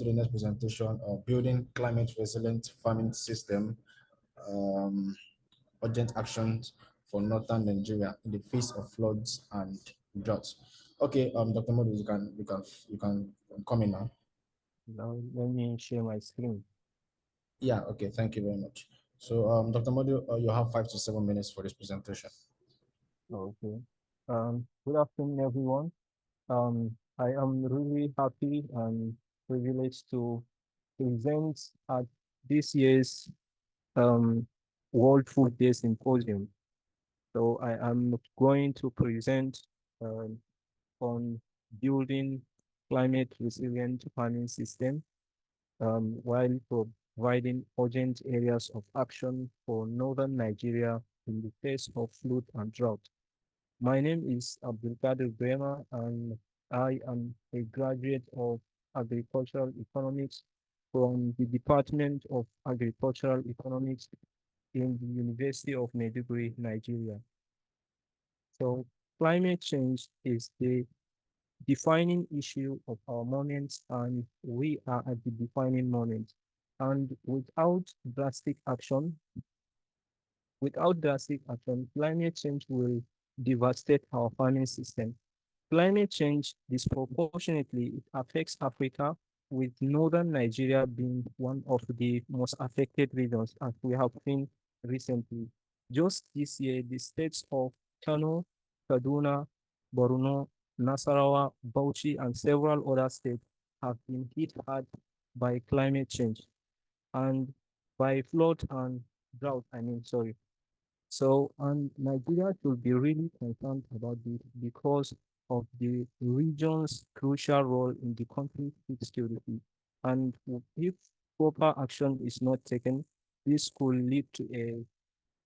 to the next presentation, building climate resilient farming system, um, urgent actions for northern Nigeria in the face of floods and droughts. Okay, Dr. Modi, you can come in now. Now let me share my screen. Yeah, okay, thank you very much. So, Dr. Modi, you have 5 to 7 minutes for this presentation. Okay. Good afternoon, everyone. I am really happy and privileged to present at this year's um, World Food Day Symposium. So I am going to present um, on building climate resilient farming system while providing urgent areas of action for northern Nigeria in the face of flood and drought. My name is Abdulkadir Grema, and I am a graduate of agricultural economics from the Department of Agricultural Economics in the University of Maiduguri, Nigeria. So climate change is the defining issue of our moment, and we are at the defining moment. And without drastic action, climate change will devastate our farming system. Climate change disproportionately it affects Africa, with northern Nigeria being one of the most affected regions, as we have seen recently. Just this year, the states of Kano, Kaduna, Borno, Nasarawa, Bauchi, and several other states have been hit hard by climate change and by flood and drought, sorry. So, and Nigeria should be really concerned about this because of the region's crucial role in the country's food security. And if proper action is not taken, this could lead to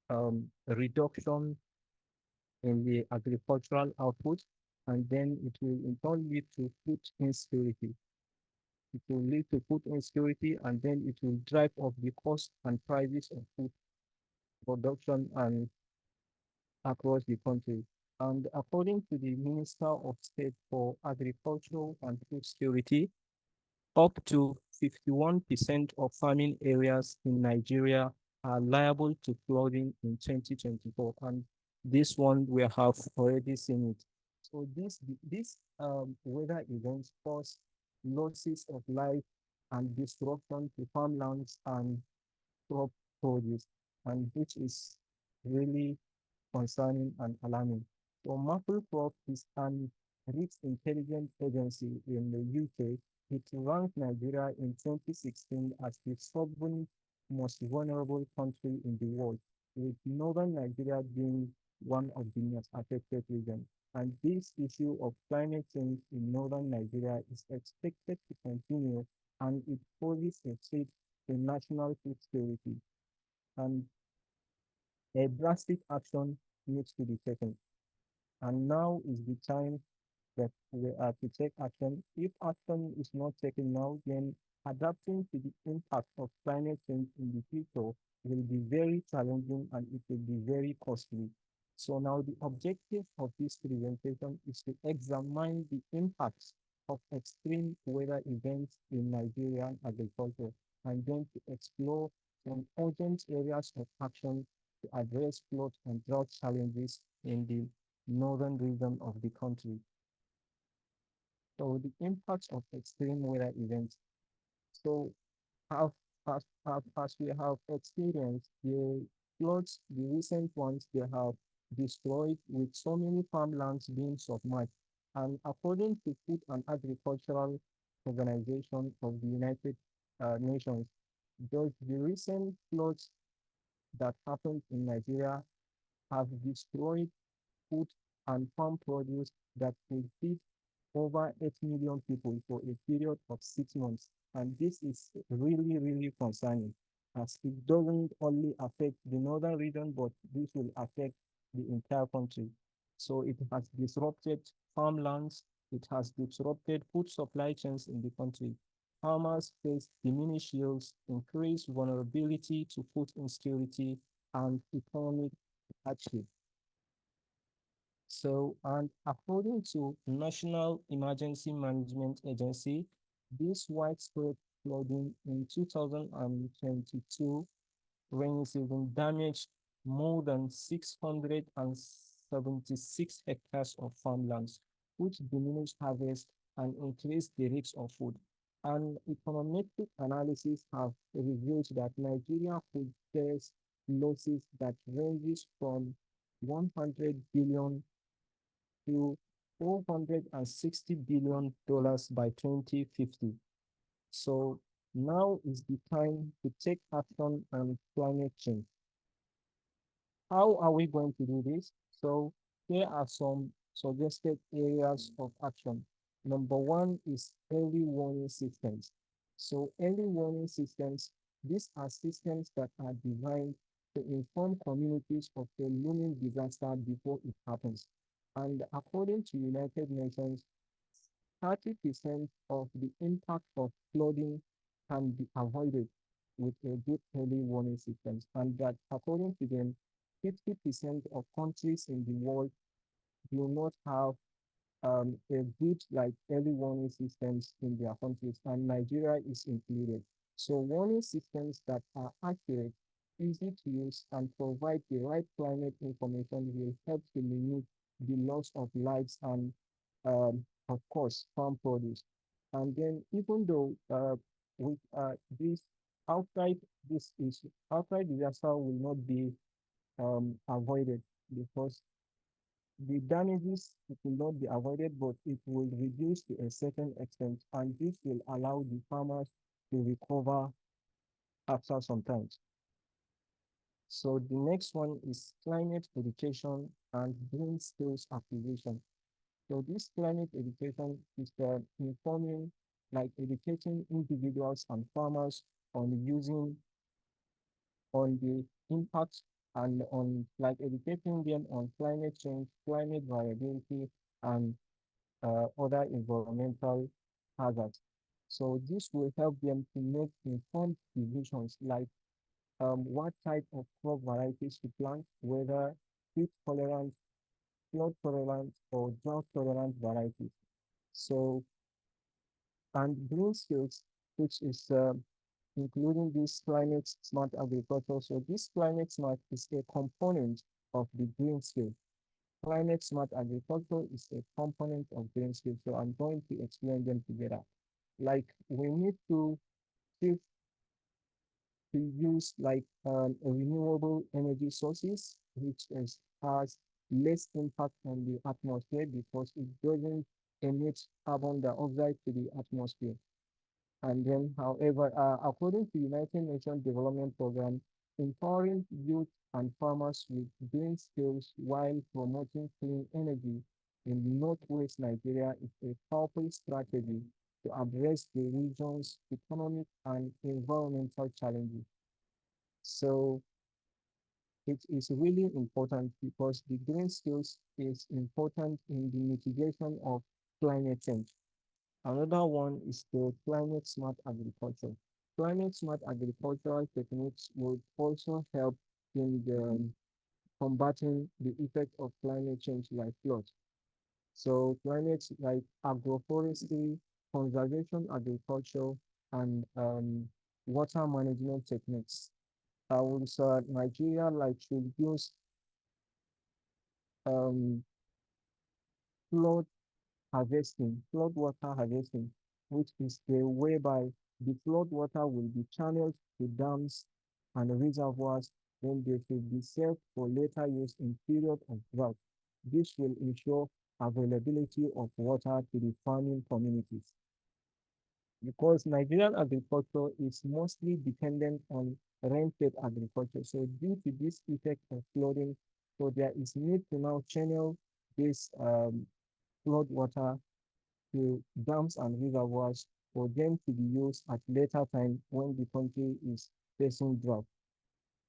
a reduction in the agricultural output, and then it will in turn lead to food insecurity. It will lead to food insecurity, and then it will drive up the cost and prices of food production and across the country. And according to the Minister of State for Agriculture and Food Security, up to 51% of farming areas in Nigeria are liable to flooding in 2024. And this one we have already seen it. So this weather events cause losses of life and disruption to farmlands and crop produce, and which is really concerning and alarming. So Maplecorp is an risk intelligence agency in the UK. It ranked Nigeria in 2016 as the seventh most vulnerable country in the world, with northern Nigeria being one of the most affected regions. And this issue of climate change in northern Nigeria is expected to continue, and it poses a threat to national food security. And a drastic action needs to be taken. And now is the time that we are to take action. If action is not taken now, then adapting to the impact of climate change in the future will be very challenging and it will be very costly. So now the objective of this presentation is to examine the impacts of extreme weather events in Nigerian agriculture, and then to explore some urgent areas of action to address flood and drought challenges in the northern region of the country. So the impacts of extreme weather events. So have, as we have experienced, the floods, the recent ones, they have destroyed with so many farmlands being submerged. And according to Food and Agricultural Organization of the United Nations, the recent floods that happened in Nigeria have destroyed food and farm produce that will feed over 8 million people for a period of 6 months. And this is really, really concerning, as it doesn't only affect the northern region, but this will affect the entire country. So it has disrupted farmlands, it has disrupted food supply chains in the country. Farmers face diminished yields, increased vulnerability to food insecurity, and economic hardship. So, and according to National Emergency Management Agency, this widespread flooding in 2022 rainy season damaged more than 676 hectares of farmlands, which diminished harvest and increased the risk of food. An econometric analysis have revealed that Nigeria could face losses that ranges from 100 billion to $460 billion by 2050. So now is the time to take action on climate change. How are we going to do this? So here are some suggested areas of action. Number one is early warning systems. So early warning systems, these are systems that are designed to inform communities of a looming disaster before it happens. And according to United Nations, 30% of the impact of flooding can be avoided with a good early warning systems, and that according to them, 50% of countries in the world do not have a good like early warning systems in their countries, and Nigeria is included. So warning systems that are accurate, easy to use, and provide the right climate information will help to limit the loss of lives and, of course, farm produce. And then, even though with this outside this issue, outside disaster will not be avoided because the damages will not be avoided, but it will reduce to a certain extent, and this will allow the farmers to recover after some time. So the next one is climate education and green skills acquisition. So this climate education is informing, like educating individuals and farmers on using, on the impact and on like educating them on climate change, climate variability, and other environmental hazards. So this will help them to make informed decisions like what type of crop varieties to plant, whether heat tolerant, flood tolerant, or drought tolerant varieties. So, and green skills, which is including this climate smart agriculture. So this climate smart is a component of the green skill. Climate smart agriculture is a component of green skill. So I'm going to explain them together. Like we need to shift to use like renewable energy sources, which has less impact on the atmosphere because it doesn't emit carbon dioxide to the atmosphere. And then, however, according to United Nations Development Program, empowering youth and farmers with green skills while promoting clean energy in northwest Nigeria is a powerful strategy to address the region's economic and environmental challenges. So it is really important because the green skills is important in the mitigation of climate change. Another one is the climate smart agriculture. Climate smart agricultural techniques would also help in the combating the effect of climate change like floods. So climate like agroforestry, conservation agriculture, and water management techniques. I would say Nigeria like should use um, flood flood water harvesting, which is the whereby the flood water will be channeled to dams and reservoirs, then they should be saved for later use in period of drought. This will ensure availability of water to the farming communities because Nigerian agriculture is mostly dependent on rain-fed agriculture. So due to this effect of flooding, so there is need to now channel this flood water to dams and reservoirs for them to be used at later time when the country is facing drought.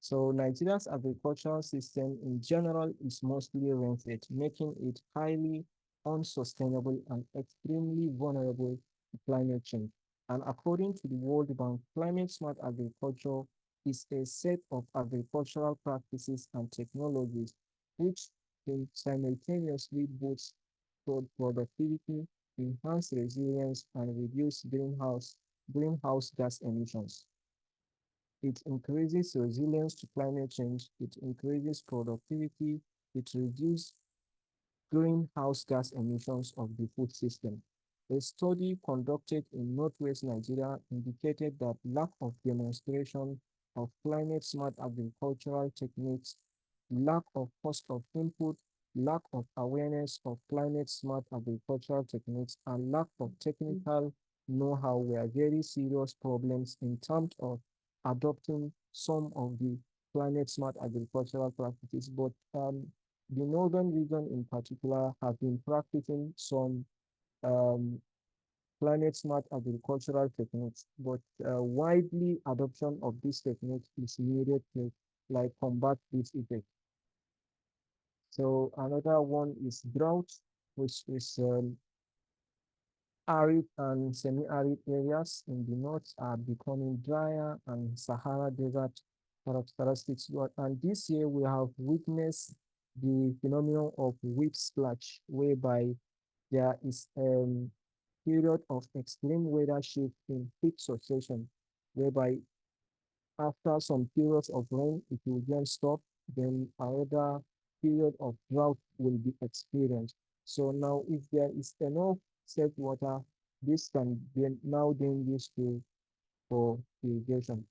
So Nigeria's agricultural system in general is mostly rain-fed, making it highly unsustainable and extremely vulnerable to climate change. And according to the World Bank, climate smart agriculture is a set of agricultural practices and technologies which can simultaneously boost productivity, enhance resilience, and reduce greenhouse greenhouse gas emissions. It increases resilience to climate change, it increases productivity, it reduces greenhouse gas emissions of the food system. A study conducted in northwest Nigeria indicated that lack of demonstration of climate-smart agricultural techniques, lack of cost of input, lack of awareness of climate-smart agricultural techniques, and lack of technical know-how were very serious problems in terms of adopting some of the climate-smart agricultural practices. But the northern region in particular have been practicing some um, climate smart agricultural techniques, but widely adoption of these techniques is needed to like combat this effect. So another one is drought, which is arid and semi-arid areas in the north are becoming drier and Sahara desert characteristics. And this year we have witnessed the phenomenon of wheat splotch, whereby there is period of extreme weather shift in quick succession, whereby after some periods of rain, it will then stop, then another period of drought will be experienced. So now if there is enough safe water, this can be now then used to for irrigation.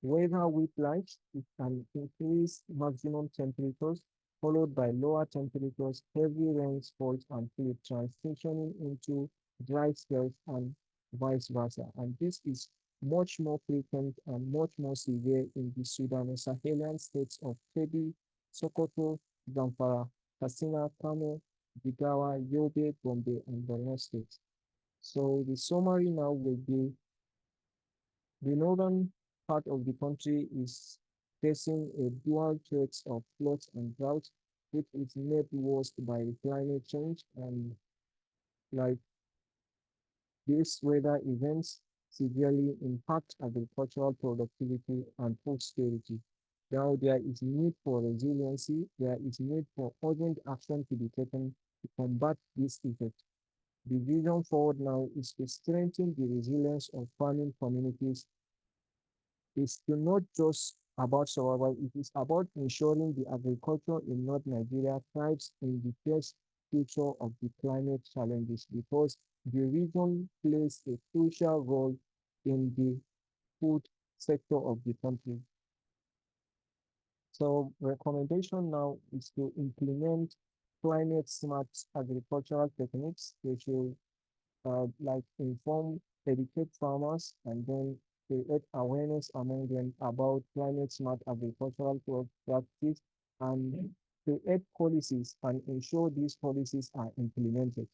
Weather whiplash, it can increase maximum temperatures, followed by lower temperatures, heavy rainfalls, and fluid transitioning into dry spells and vice versa. And this is much more frequent and much more severe in the Sudan-Sahelian states of Kebbi, Sokoto, Zamfara, Katsina, Kano, Jigawa, Yobe, Gombe, and Borno states. So the summary now will be the northern part of the country is facing a dual threat of floods and drought, which is made worse by climate change and like these weather events severely impact agricultural productivity and food security. Now there is need for resiliency, there is need for urgent action to be taken to combat this effect. The vision forward now is to strengthen the resilience of farming communities is to not just about survival, it is about ensuring the agriculture in North Nigeria thrives in the first future of the climate challenges because the region plays a crucial role in the food sector of the country. So recommendation now is to implement climate smart agricultural techniques which will like inform, educate farmers, and then create awareness among them about climate smart agricultural practices and create policies and ensure these policies are implemented,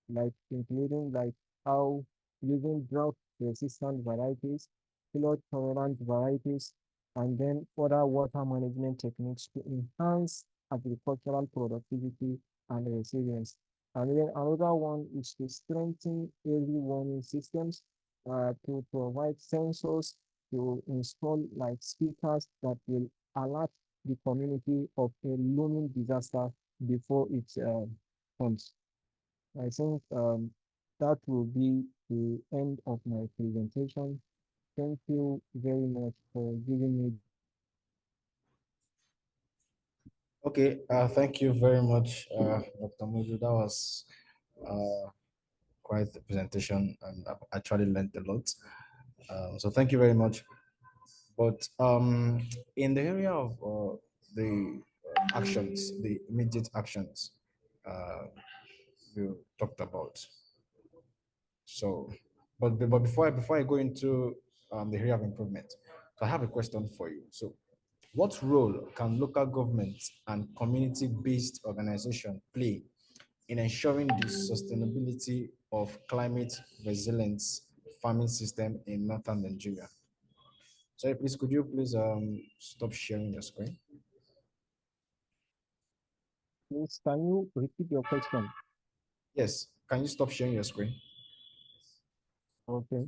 like including like how using drought resistant varieties, flood tolerant varieties, and then other water management techniques to enhance agricultural productivity and resilience. And then another one is to strengthen early warning systems to provide sensors to install like speakers that will alert the community of a looming disaster before it comes. I think that will be the end of my presentation. Thank you very much for giving me. Okay, thank you very much, Dr. Muju. That was uh, quite the presentation, and I've actually learned a lot. So thank you very much. But in the area of the actions, the immediate actions uh, you talked about. So, but before I go into the area of improvement, so I have a question for you. So, what role can local governments and community-based organization play in ensuring the sustainability of climate resilience farming system in northern Nigeria? Sorry, please, could you please stop sharing your screen? Please, can you repeat your question? Yes, can you stop sharing your screen? Okay.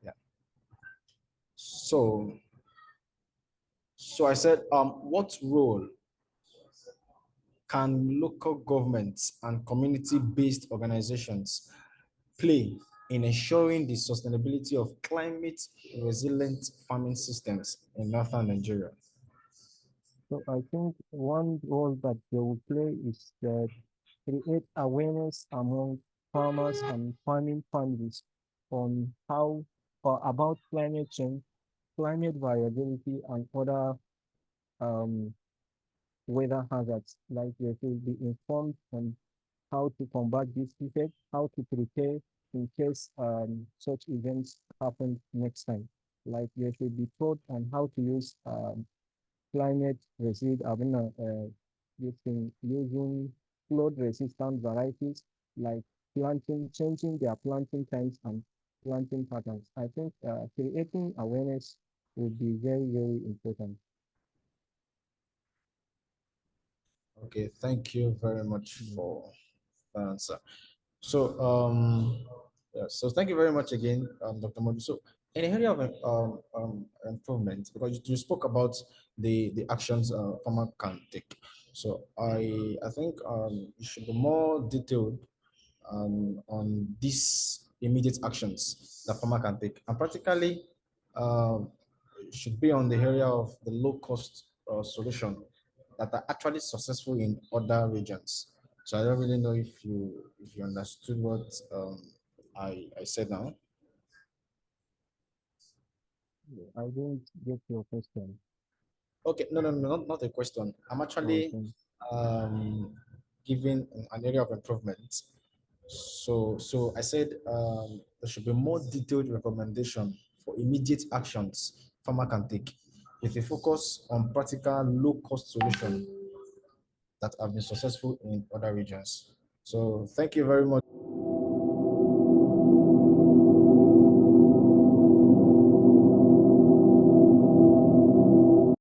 Yeah. So, so I said, what role can local governments and community-based organizations play in ensuring the sustainability of climate resilient farming systems in northern Nigeria? So I think one role that they will play is that create awareness among farmers and farming families on how or about climate change, climate variability, and other um, weather hazards. Like they should be informed on how to combat this effect, how to prepare in case such events happen next time. Like they should be taught on how to use climate resist, using flood resistant varieties like planting, changing their planting times and planting patterns. I think creating awareness would be very, very important. Okay, thank you very much Mm. for that answer. So, yeah, so thank you very much again, Dr. Modi. So, in the area of improvement, because you spoke about the actions farmer can take. So, I think you should be more detailed on these immediate actions that farmer can take, and practically um, should be on the area of the low cost solution that are actually successful in other regions. So I don't really know if you understood what I said now. I didn't get your question. Okay, no, not a question. I'm actually Okay. um, giving an area of improvement. So I said there should be more detailed recommendation for immediate actions farmer can take with a focus on practical low-cost solution that have been successful in other regions. So thank you very much.